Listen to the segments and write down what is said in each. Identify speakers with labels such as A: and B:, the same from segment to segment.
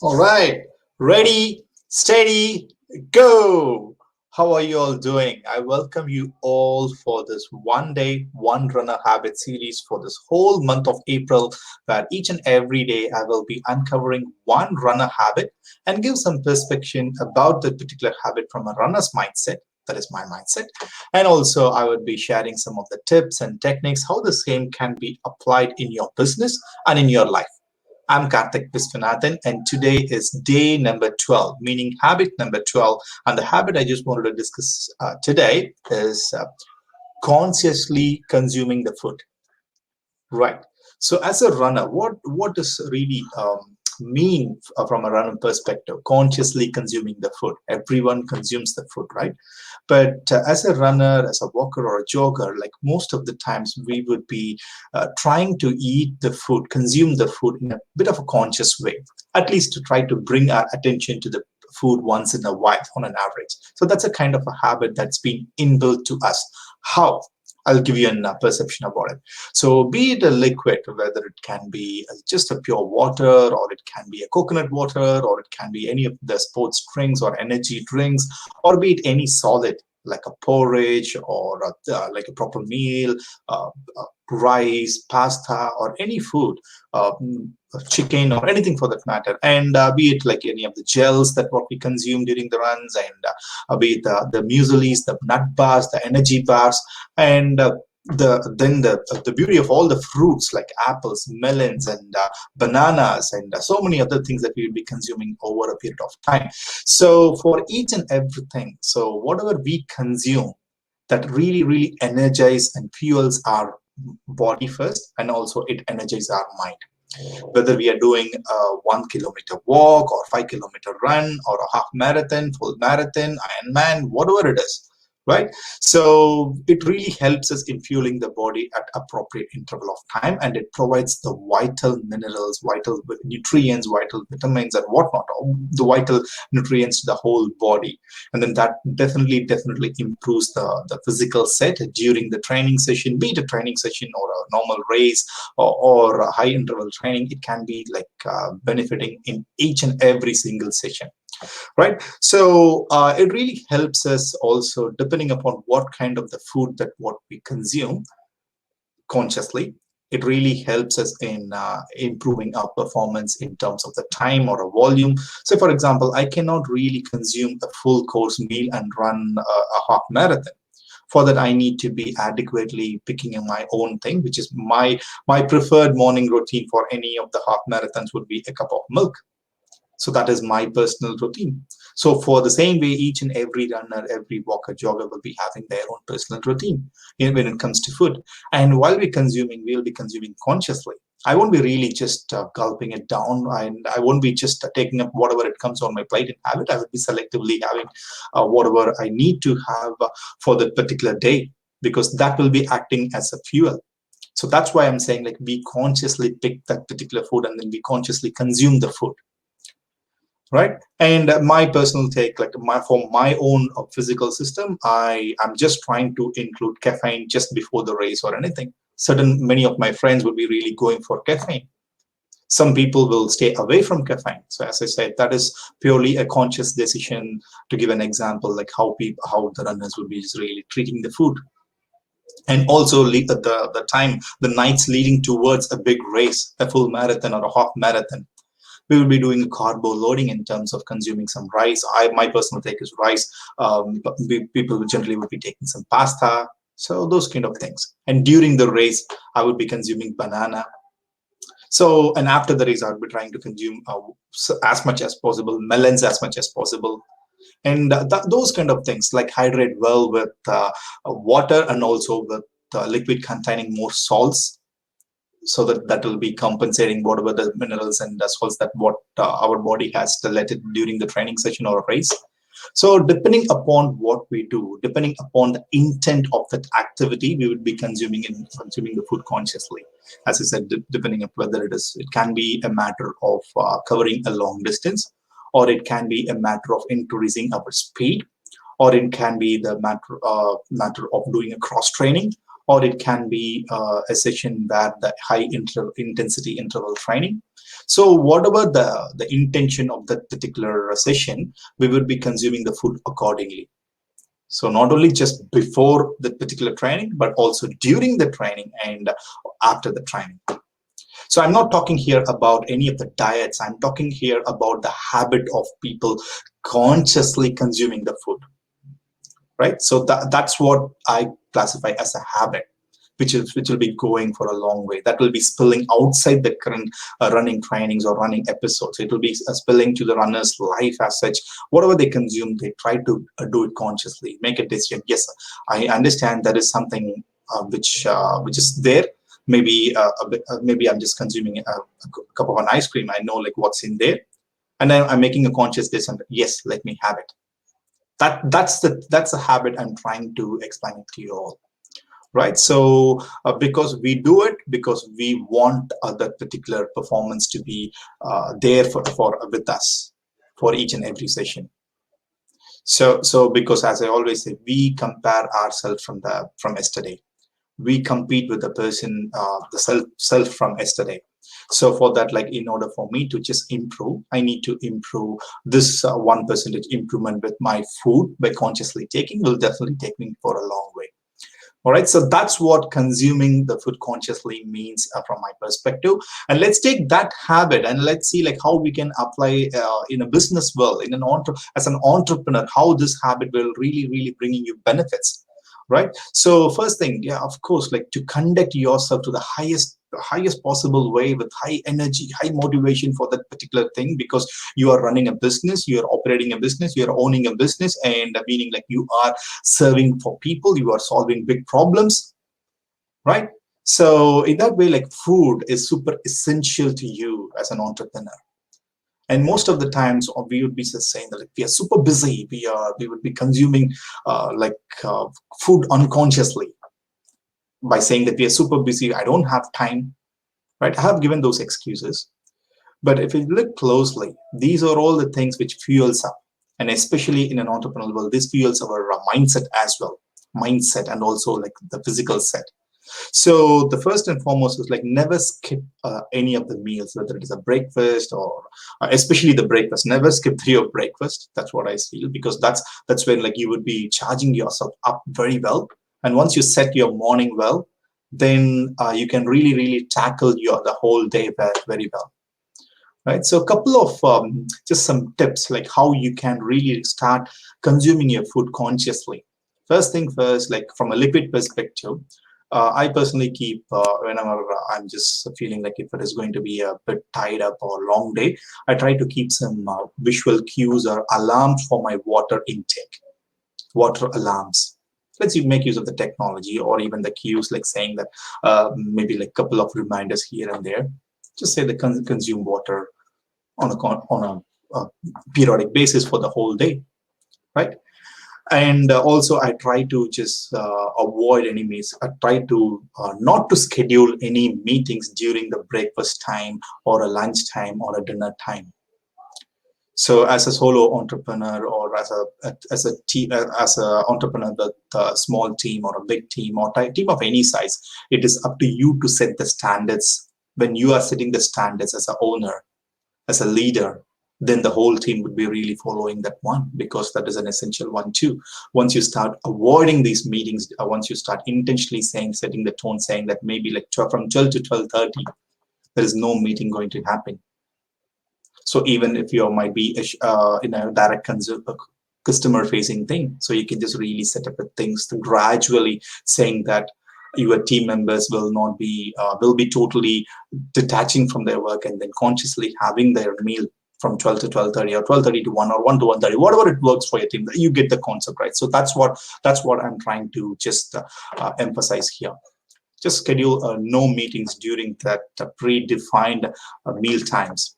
A: All right, ready, steady, go. How are you all doing? I welcome you all for this one day, one runner habit series for this whole month of April, where each and every day I will be uncovering one runner habit and give some perspective about the particular habit from a runner's mindset. That is my mindset. And also, I would be sharing some of the tips and techniques how the same can be applied in your business and in your life. I'm Karthik Viswanathan, and today is day number 12, meaning habit number 12. And the habit I just wanted to discuss today is consciously consuming the food. Right. So, as a runner, what does really mean from a runner perspective? Consciously consuming the food. Everyone consumes the food, right? But as a runner, as a walker or a jogger, like most of the times, we would be trying to eat the food, consume the food in a bit of a conscious way, at least to try to bring our attention to the food once in a while on an average. So that's a kind of a habit that's been inbuilt to us. How? I'll give you a perception about it. So, be it a liquid, whether it can be just a pure water, or it can be a coconut water, or it can be any of the sports drinks or energy drinks, or be it any solid like a porridge or like a proper meal, uh, rice, pasta, or any food, chicken, or anything for that matter. And be it like any of the gels that what we consume during the runs, and be it the mueslis, the nut bars, the energy bars, and the beauty of all the fruits like apples, melons, and bananas, and so many other things that we will be consuming over a period of time. So for each and everything, so whatever we consume that really energize and fuels our body first, and also it energizes our mind, whether we are doing a 1 kilometer walk or 5 kilometer run or a half marathon, full marathon, Ironman, whatever it is, right? So it really helps us in fueling the body at appropriate interval of time, and it provides the vital minerals, vital nutrients, vital vitamins, and whatnot, all the vital nutrients to the whole body. And then that definitely improves the physical set during the training session, be it a training session or a normal race, or a high interval training. It can be like benefiting in each and every single session, right? So it really helps us also, depending upon what kind of the food that what we consume consciously. It really helps us in improving our performance in terms of the time or a volume. So for example, I cannot really consume a full course meal and run a half marathon. For that, I need to be adequately picking my own thing, which is my preferred morning routine for any of the half marathons would be a cup of milk. So that is my personal routine. So for the same way, each and every runner, every walker, jogger will be having their own personal routine when it comes to food. And while we're consuming, we'll be consuming consciously. I won't be really just gulping it down, and I won't be just taking up whatever it comes on my plate and have it. I will be selectively having whatever I need to have for the particular day, because that will be acting as a fuel. So that's why I'm saying, like, we consciously pick that particular food and then we consciously consume the food, right? And my personal take, like for my own physical system, I'm just trying to include caffeine just before the race or anything. Certain many of my friends would be really going for caffeine. Some people will stay away from caffeine. So as I said, that is purely a conscious decision. To give an example, like how the runners would be just really treating the food, and also the time, the nights leading towards a big race, a full marathon or a half marathon, we will be doing a carbo loading in terms of consuming some rice. My personal take is rice. But people generally would be taking some pasta. So those kind of things. And during the race, I would be consuming banana. So, and after the race, I would be trying to consume as much as possible, melons as much as possible. And those kind of things, like hydrate well with water, and also with liquid containing more salts, so that will be compensating whatever the minerals and the salts that what our body has to let it during the training session or a race. So depending upon what we do, depending upon the intent of that activity, we would be consuming the food consciously. As I said, depending on whether it can be a matter of covering a long distance, or it can be a matter of increasing our speed, or it can be the matter of doing a cross training, or it can be a session where the high intensity interval training. So whatever the intention of that particular session, we would be consuming the food accordingly. So not only just before the particular training, but also during the training and after the training. So I'm not talking here about any of the diets. I'm talking here about the habit of people consciously consuming the food, right? So that's what I classify as a habit, which will be going for a long way. That will be spilling outside the current running trainings or running episodes. It will be spilling to the runner's life as such. Whatever they consume, they try to do it consciously, make a decision. Yes, I understand that is something which is there. Maybe maybe I'm just consuming a cup of an ice cream. I know like what's in there, and I'm making a conscious decision. Yes, let me have it. That's the habit I'm trying to explain it to you all, right? So because we do it because we want that particular performance to be there for with us for each and every session. So because as I always say, we compare ourselves from yesterday. We compete with the person, the self from yesterday. So for that, like in order for me to just improve, I need to improve this 1% improvement with my food by consciously taking will definitely take me for a long way. All right, so that's what consuming the food consciously means from my perspective. And let's take that habit and let's see like how we can apply in a business world, as an entrepreneur, how this habit will really bringing you benefits, right? So first thing, yeah, of course, like to conduct yourself to the highest possible way with high energy, high motivation for that particular thing, because you are running a business, you are operating a business, you are owning a business, and meaning like you are serving for people, you are solving big problems, right? So in that way, like food is super essential to you as an entrepreneur. And most of the times we would be just saying that like, we are super busy, we would be consuming uh, food unconsciously by saying that we are super busy, I don't have time, right? I have given those excuses. But if you look closely, these are all the things which fuels up. And especially in an entrepreneurial world, this fuels our mindset as well. Mindset and also like the physical set. So the first and foremost is like never skip any of the meals, whether it is a breakfast or especially the breakfast. Never skip your breakfast. That's what I feel, because that's when like you would be charging yourself up very well. And once you set your morning well, then you can really tackle your the whole day very well, right? So a couple of just some tips like how you can really start consuming your food consciously. First thing first, like from a lipid perspective, I personally keep whenever I'm just feeling like if it is going to be a bit tied up or long day, I try to keep some visual cues or alarms for my water intake, water alarms. Let's make use of the technology or even the cues, like saying that maybe like a couple of reminders here and there. Just say the consume water on a periodic basis for the whole day, right? And also I try to just avoid any meetings. I try to not to schedule any meetings during the breakfast time or a lunch time or a dinner time. So as a solo entrepreneur or as a team, as a entrepreneur with a small team or a big team or team of any size, it is up to you to set the standards. When you are setting the standards as an owner, as a leader, then the whole team would be really following that one, because that is an essential one too. Once you start avoiding these meetings, once you start intentionally setting the tone, saying that maybe like from 12 to 12:30, there is no meeting going to happen. So even if you might be in a direct customer facing thing, so you can just really set up things to gradually saying that your team members will be totally detaching from their work and then consciously having their meal from 12 to 12:30 or 12:30 to 1 or 1 to 1:30, whatever it works for your team. You get the concept, right? So that's what I'm trying to just emphasize here. Just schedule no meetings during that predefined meal times.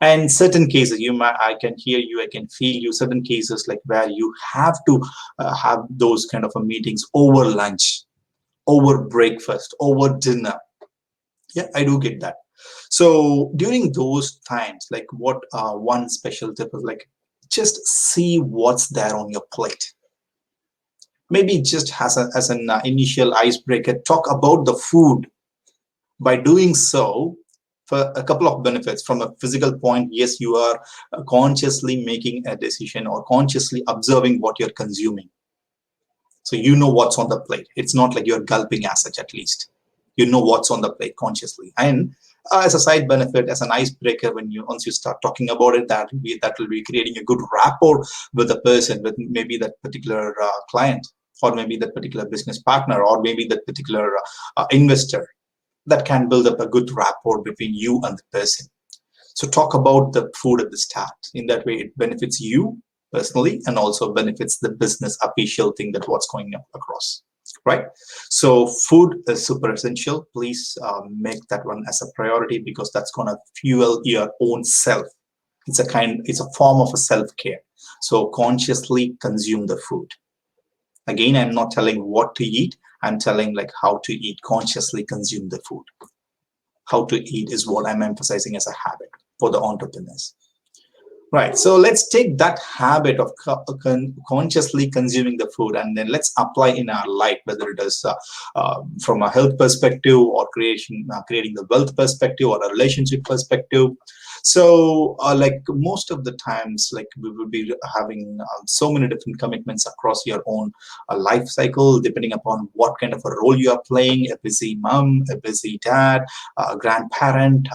A: And certain cases, I can hear you, I can feel you. Certain cases like where you have to have those kind of meetings over lunch, over breakfast, over dinner. Yeah, I do get that. So during those times, like what one special tip is like, just see what's there on your plate. Maybe just as an initial icebreaker, talk about the food. By doing so, for a couple of benefits. From a physical point, yes, you are consciously making a decision or consciously observing what you're consuming. So you know what's on the plate. It's not like you're gulping as such, at least. You know what's on the plate consciously. And as a side benefit, as an icebreaker, when you once you start talking about it, that will be creating a good rapport with the person, with maybe that particular client, or maybe that particular business partner, or maybe that particular investor. That can build up a good rapport between you and the person. So talk about the food at the start. In that way, it benefits you personally and also benefits the business official thing that what's going across, right? So food is super essential. Please make that one as a priority, because that's going to fuel your own self. It's a form of a self-care. So consciously consume the food. Again, I'm not telling what to eat. I'm telling like how to eat. Consciously consume the food. How to eat is what I'm emphasizing as a habit for the entrepreneurs. Right. So let's take that habit of consciously consuming the food, and then let's apply in our life, whether it is from a health perspective, or creating the wealth perspective, or a relationship perspective. So, like most of the times, like we will be having so many different commitments across your own life cycle, depending upon what kind of a role you are playing: a busy mom, a busy dad, a grandparent,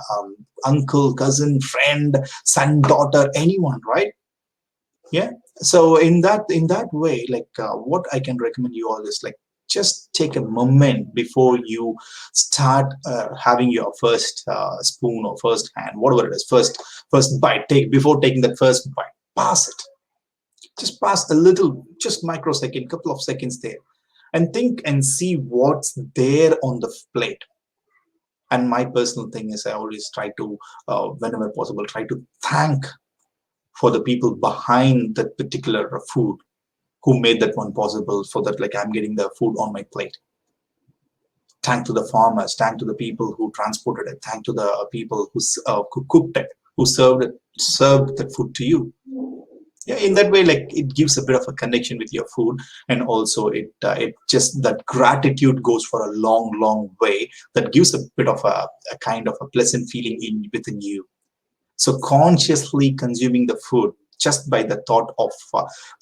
A: uncle, cousin, friend, son, daughter, anyone, right? Yeah. So in that way, like what I can recommend you all is like, just take a moment before you start having your first spoon or first hand, whatever it is, first bite. Take Before taking that first bite, pass it. Just pass a little, just microsecond, couple of seconds there, and think and see what's there on the plate. And my personal thing is, I always try to, whenever possible, try to thank for the people behind that particular food, who made that one possible, so that like I'm getting the food on my plate. Thank to the farmers, thank to the people who transported it, thank to the people who cooked it, who served that food to you. Yeah, in that way, like it gives a bit of a connection with your food, and also it just, that gratitude goes for a long way. That gives a bit of a kind of a pleasant feeling within you. So consciously consuming the food, just by the thought of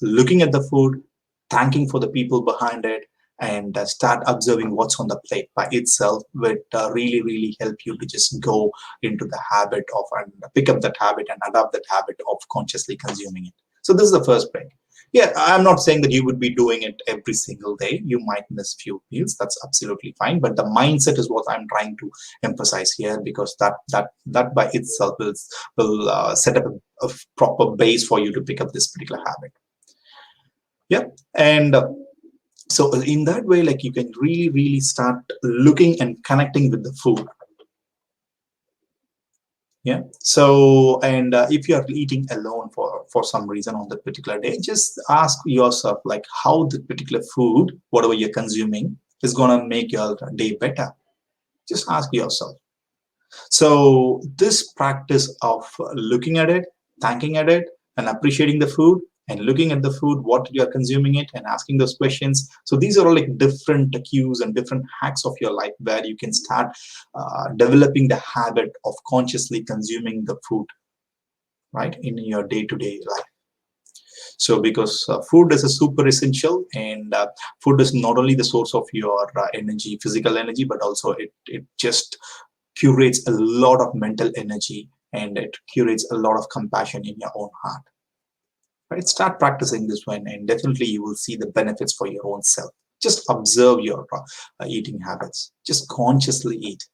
A: looking at the food, thanking for the people behind it, and start observing what's on the plate by itself, would really help you to just go into the habit of, and pick up that habit and adopt that habit of consciously consuming it. So this is the first break. Yeah, I'm not saying that you would be doing it every single day. You might miss few meals. That's absolutely fine. But the mindset is what I'm trying to emphasize here, because that by itself will set up a proper base for you to pick up this particular habit. Yeah, and so in that way, like you can really start looking and connecting with the food. Yeah. So, and if you are eating alone for some reason on that particular day, just ask yourself like how the particular food, whatever you're consuming, is going to make your day better. Just ask yourself. So this practice of looking at it, thanking at it, and appreciating the food, and looking at the food, what you're consuming it, and asking those questions. So these are all like different cues and different hacks of your life, where you can start developing the habit of consciously consuming the food, right, in your day-to-day life. So because food is a super essential, and food is not only the source of your energy, physical energy, but also it just curates a lot of mental energy, and it curates a lot of compassion in your own heart. Right? Start practicing this one, and definitely you will see the benefits for your own self. Just observe your eating habits. Just consciously eat.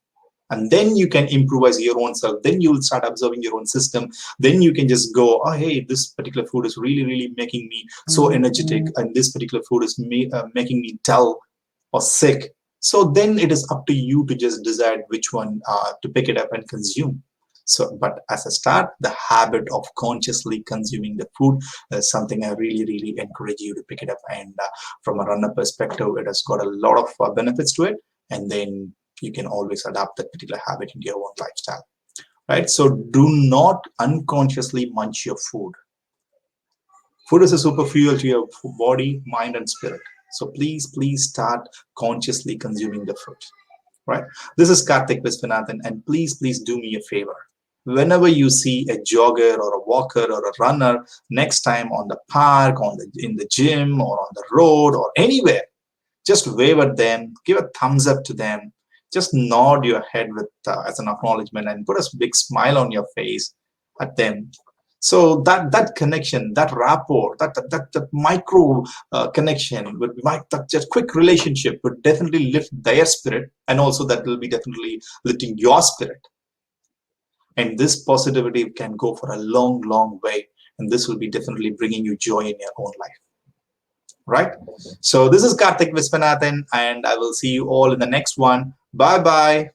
A: And then you can improvise your own self. Then you will start observing your own system. Then you can just go, oh, hey, this particular food is really making me so energetic, and this particular food is making me dull or sick. So then it is up to you to just decide which one to pick it up and consume. So, but as a start, the habit of consciously consuming the food is something I really encourage you to pick it up. And from a runner perspective, it has got a lot of benefits to it. And then you can always adapt that particular habit into your own lifestyle. Right? So do not unconsciously munch your food. Food is a super fuel to your body, mind, and spirit. So please start consciously consuming the food. right? This is Karthik Viswanathan, and please do me a favor. Whenever you see a jogger or a walker or a runner next time on the park, in the gym or on the road or anywhere, just wave at them, give a thumbs up to them, just nod your head with as an acknowledgement, and put a big smile on your face at them. So that connection, that rapport, that micro connection would that just quick relationship would definitely lift their spirit, and also that will be definitely lifting your spirit. And this positivity can go for a long way, and this will be definitely bringing you joy in your own life, right? So this is Karthik Viswanathan, and I will see you all in the next one. Bye bye.